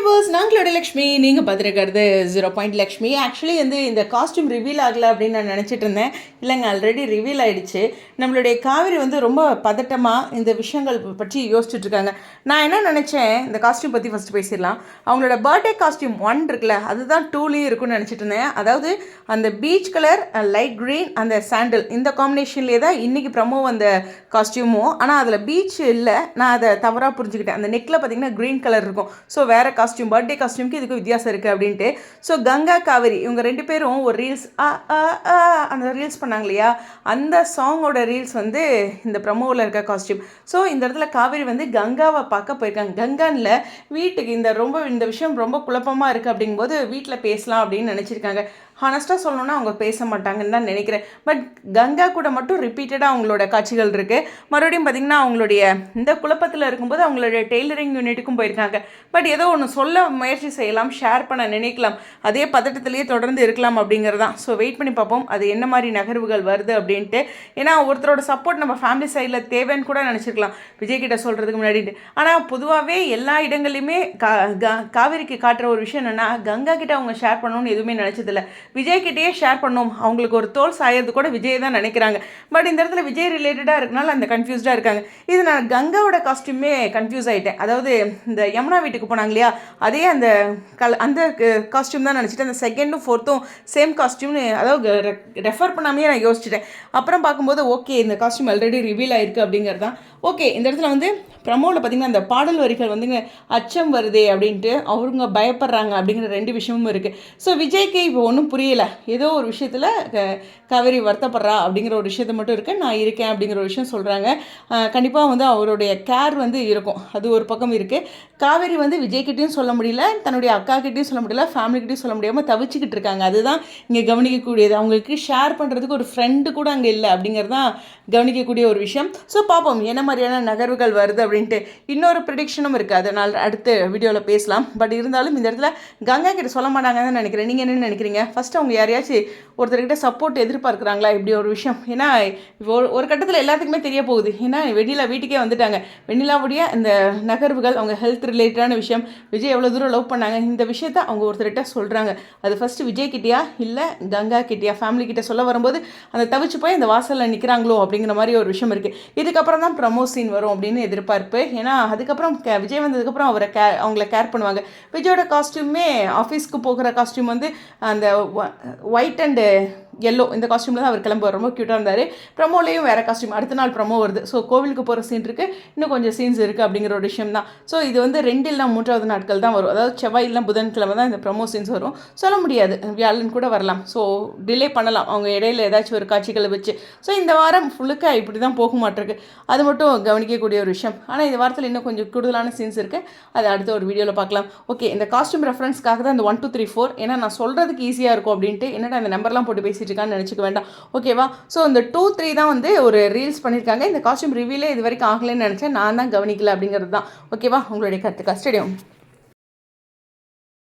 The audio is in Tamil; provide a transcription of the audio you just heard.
வியூவர்ஸ், நாங்களோட லக்ஷ்மி. நீங்கள் பார்த்துருக்கிறது 0 லக்ஷ்மி. ஆக்சுவலி வந்து இந்த காஸ்ட்யூம் ரிவீல் ஆகலை அப்படின்னு நான் நினச்சிட்டு இருந்தேன். இல்லைங்க, ஆல்ரெடி ரிவீல் ஆகிடுச்சு. நம்மளுடைய காவிரி வந்து ரொம்ப பதட்டமாக இந்த விஷயங்கள் பற்றி யோசிச்சுட்டு இருக்காங்க. நான் என்ன நினச்சேன், இந்த காஸ்ட்யூம் பற்றி ஃபஸ்ட்டு பேசிடலாம். அவங்களோட பர்த்டே காஸ்ட்யூம் 1 இருக்குல்ல, அதுதான் 2லேயும் இருக்குன்னு நினச்சிட்டு இருந்தேன். அதாவது அந்த பீச் கலர், லைட் க்ரீன், அந்த சாண்டில், இந்த காம்பினேஷன்லேயே தான் இன்றைக்கி ப்ரமோ அந்த காஸ்ட்யூமும். ஆனால் அதில் பீச் இல்லை, நான் அதை தவறாக புரிஞ்சுக்கிட்டேன். அந்த நெக்கில் பார்த்திங்கன்னா க்ரீன் கலர் இருக்கும். ஸோ வேறு காஸ்ட்யூம், பர்த்டே காஸ்ட்யூமுக்கு இதுக்கு வித்தியாசம் இருக்குது அப்படின்ட்டு. ஸோ கங்கா காவேரி இவங்க 2 பேரும் ஒரு ரீல்ஸ் அந்த ரீல்ஸ் பண்ணாங்க இல்லையா, அந்த சாங்கோட ரீல்ஸ் வந்து இந்த ப்ரமோவில் இருக்க காஸ்ட்யூம். ஸோ இந்த இடத்துல காவேரி வந்து கங்காவை பார்க்க போயிருக்காங்க. கங்கானில் வீட்டுக்கு இந்த விஷயம் ரொம்ப குழப்பமாக இருக்குது அப்படிங்கும்போது வீட்டில் பேசலாம் அப்படின்னு நினச்சிருக்காங்க. ஹானஸ்ட்டாக சொல்லணுன்னா அவங்க பேச மாட்டாங்கன்னு தான் நினைக்கிறேன். பட் கங்கா கூட மட்டும் ரிப்பீட்டடாக அவங்களோட காட்சிகள் இருக்குது. மறுபடியும் பார்த்திங்கன்னா அவங்களுடைய இந்த குழப்பத்தில் இருக்கும்போது அவங்களுடைய டெய்லரிங் யூனிட்டுக்கும் போயிருக்காங்க. பட் ஏதோ ஒன்று சொல்ல முயற்சி செய்யலாம், ஷேர் பண்ண நினைக்கலாம், அதே பதட்டத்திலேயே தொடர்ந்து இருக்கலாம் அப்படிங்கிறதான். ஸோ வெயிட் பண்ணி பார்ப்போம் அது என்ன மாதிரி நகர்வுகள் வருது அப்படின்ட்டு. ஏன்னா ஒருத்தரோட சப்போர்ட் நம்ம ஃபேமிலி சைடில் தேவைன்னு கூட நினச்சிருக்கலாம் விஜய் கிட்ட சொல்கிறதுக்கு முன்னாடிட்டு. ஆனால் பொதுவாகவே எல்லா இடங்கள்லையுமே காவேரிக்கு காட்டுற ஒரு விஷயம் என்னென்னா, கங்கா கிட்ட அவங்க ஷேர் பண்ணணும்னு எதுவுமே நினச்சதில்லை. விஜய்கிட்டயே ஷேர் பண்ணோம், அவங்களுக்கு ஒரு தோல் சாயறது கூட விஜய் தான் நினைக்கிறாங்க. பட் இந்த இடத்துல விஜய் ரிலேட்டடாக இருக்கனால அந்த கன்ஃபியூஸ்டாக இருக்காங்க. இது நான் கங்காவோட காஸ்ட்யூமே கன்ஃபியூஸ் ஆகிட்டேன். அதாவது இந்த யமுனா வீட்டுக்கு போனாங்க இல்லையா, அதே அந்த காஸ்ட்யூம் தான் நினச்சிட்டு அந்த 2nd 4th சேம் காஸ்ட்யூம்னு அதாவது ரெஃபர் பண்ணாமே நான் யோசிச்சிட்டேன். அப்புறம் பார்க்கும்போது ஓகே, இந்த காஸ்ட்யூம் ஆல்ரெடி ரிவீல் ஆயிருக்கு அப்படிங்கிறது தான். ஓகே, இந்த இடத்துல வந்து ப்ரமோவில் பார்த்திங்கன்னா அந்த பாடல் வரிகள் வந்துங்க அச்சம் வருதே அப்படின்ட்டு அவங்க பயப்படுறாங்க அப்படிங்கிற 2 விஷயமும் இருக்குது. ஸோ விஜய்க்கு இப்போ ஒன்றும் புரியலை, ஏதோ ஒரு விஷயத்தில் காவேரி வருத்தப்படுறா அப்படிங்கிற ஒரு விஷயத்த மட்டும் இருக்குது. நான் இருக்கேன் அப்படிங்கிற ஒரு விஷயம் சொல்கிறாங்க. கண்டிப்பாக வந்து அவருடைய கேர் வந்து இருக்கும், அது ஒரு பக்கம் இருக்குது. காவேரி வந்து விஜய்கிட்டையும் சொல்ல முடியல, தன்னுடைய அக்காக்கிட்டையும் சொல்ல முடியல, ஃபேமிலிக்கிட்டையும் சொல்ல முடியாமல் தவிச்சிக்கிட்டு இருக்காங்க. அதுதான் இங்கே கவனிக்கக்கூடியது. அவங்களுக்கு ஷேர் பண்ணுறதுக்கு ஒரு ஃப்ரெண்டு கூட அங்கே இல்லை அப்படிங்கிறது தான் கவனிக்கக்கூடிய ஒரு விஷயம். ஸோ பார்ப்போம் என்ன மாதிரியான நகர்வுகள் வருது அப்படின்ட்டு. இன்னொரு ப்ரிடிக்ஷனும் இருக்குது, அதனால் அடுத்த வீடியோவில் பேசலாம். பட் இருந்தாலும் இந்த இடத்துல கங்கா கிட்ட சொல்ல மாட்டாங்கன்னு தான் நினைக்கிறேன். நீங்கள் என்ன நினைக்கிறீங்க? ஃபஸ்ட்டு அவங்க யாரையாச்சும் ஒருத்தர்கிட்ட சப்போர்ட் எதிர்பார்க்குறாங்களா இப்படி ஒரு விஷயம்? ஏன்னா ஒரு கட்டத்தில் எல்லாத்துக்குமே தெரிய போகுது. ஏன்னா வெண்ணிலா வீட்டுக்கே வந்துட்டாங்க. வெண்ணிலாவுடைய இந்த நகர்வுகள், அவங்க ஹெல்த் ரிலேட்டடான விஷயம், விஜய் எவ்வளோ தூரம் லவ் பண்ணாங்க, இந்த விஷயத்த அவங்க ஒருத்தர்கிட்ட சொல்கிறாங்க. அது ஃபஸ்ட்டு விஜய் கிட்டேயா இல்லை கங்கா கிட்டேயா, ஃபேமிலி கிட்டே சொல்ல வரும்போது அந்த தவிச்சு போய் அந்த வாசலில் நிற்கிறாங்களோ அப்படிங்கிற மாதிரி ஒரு விஷயம் இருக்குது. இதுக்கப்புறம் தான் ப்ரமோ சீன் வரும் அப்படின்னு எதிர்பார்ப்பு. ஏன்னா அதுக்கப்புறம் விஜய் வந்ததுக்கப்புறம் அவங்கள கேர் பண்ணுவாங்க. விஜயோட காஸ்ட்யூமே ஆஃபீஸ்க்கு போகிற காஸ்ட்யூம் வந்து அந்த ஒயிட் அண்டு எல்லோ, இந்த காஸ்ட்யூமில் தான் அவர் கிளம்புவார். ரொம்ப க்யூட்டாக இருந்தார். ப்ரமோலையும் வேறு காஸ்ட்யூம், அடுத்த நாள் ப்ரமோ வருது. ஸோ கோவிலுக்கு போகிற சீன் இருக்குது, இன்னும் கொஞ்சம் சீன்ஸ் இருக்குது அப்படிங்கிற ஒரு விஷயம் தான். ஸோ இது வந்து 2 இல்லைனா 3வது நாட்கள் தான் வரும். அதாவது செவ்வாய் இல்லை புதன்கிழமை தான் இந்த ப்ரமோ சீன்ஸ் வரும். சொல்ல முடியாது, வியாழன் கூட வரலாம். ஸோ டிலே பண்ணலாம் அவங்க இடையில ஏதாச்சும் ஒரு காட்சிகளை வச்சு. ஸோ இந்த வாரம் ஃபுல்லுக்கு இப்படி தான் போக மாட்டிருக்கு, அது மட்டும் கவனிக்கக்கூடிய ஒரு விஷயம். ஆனால் இந்த வாரத்தில் இன்னும் கொஞ்சம் கூடுதலான சீன்ஸ் இருக்குது, அது அடுத்த ஒரு வீடியோவில் பார்க்கலாம். ஓகே, இந்த காஸ்ட்யூம் ரெஃபரன்ஸ்க்காக தான் இந்த 1 2 3 4, ஏன்னா நான் சொல்கிறதுக்கு ஈஸியாக இருக்கும் அப்படின்ட்டு. என்னடா இந்த நம்பர்லாம் போட்டு பேசிட்டு இருக்கான்னு நினச்சிக்க வேண்டாம், ஓகேவா? ஸோ இந்த 2 3 தான் வந்து ஒரு ரீல்ஸ் பண்ணியிருக்காங்க. இந்த காஸ்ட்யூம் ரிவீலே இது வரைக்கும் ஆகலைன்னு நினச்சேன், நான் தான் கவனிக்கல அப்படிங்கிறது தான். ஓகேவா? உங்களுடைய கருத்து கஸ்டடியம்.